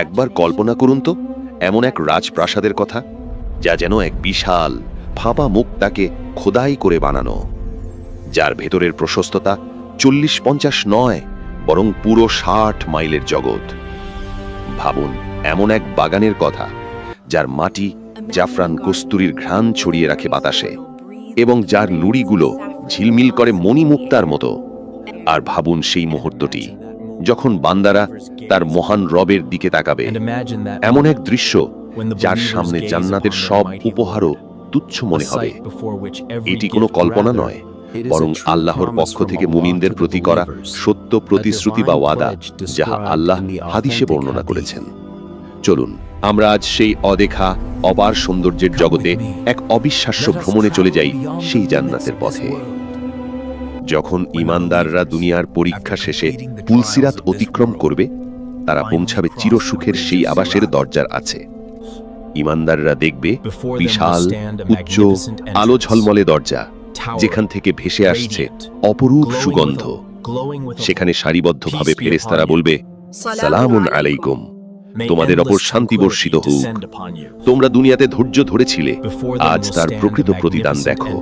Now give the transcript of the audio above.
একবার কল্পনা করুন তো এমন এক রাজপ্রাসাদের কথা, যা যেন এক বিশাল ফাঁপা মুখটাকে খোদাই করে বানানো, যার ভেতরের প্রশস্ততা 40-50 নয়, বরং পুরো 60 মাইলের জগৎ। ভাবুন এমন এক বাগানের কথা, যার মাটি জাফরান কস্তুরীর ঘ্রাণ ছড়িয়ে রাখে বাতাসে, এবং যার নুড়িগুলো ঝিলমিল করে মণিমুক্তার মতো। আর ভাবুন সেই মুহূর্তটি যখন বান্দারা তার মহান রবের দিকে তাকাবে, এমন এক দৃশ্য যার সামনে জান্নাতের সব উপহারও তুচ্ছ মনে হবে। এটি কোনো কল্পনা নয়, বরং আল্লাহর পক্ষ থেকে মুমিনদের প্রতি করা সত্য প্রতিশ্রুতি বা ওয়াদা, যাহা আল্লাহ হাদিসে বর্ণনা করেছেন। চলুন আমরা আজ সেই অদেখা অপার সৌন্দর্যের জগতে এক অবিশ্বাস্য ভ্রমণে চলে যাই, সেই জান্নাতের পথে। যখন ঈমানদাররা দুনিয়ার পরীক্ষা শেষে পুলসিরাত অতিক্রম করবে, তারা পৌঁছাবে চিরসুখের সেই আবাসের দরজার আছে। ঈমানদাররা দেখবে বিশাল উচ্চ আলো ঝলমলে দরজা, যেখান থেকে ভেসে আসছে অপরূপ সুগন্ধ। সেখানে সারিবদ্ধভাবে ফেরেশতারা বলবে, সালামুন আলাইকুম, তোমাদের ওপর শান্তি বর্ষিত হোক। তোমরা দুনিয়াতে ধৈর্য ধরেছিলে, আজ তার প্রকৃত প্রতিদান দেখো।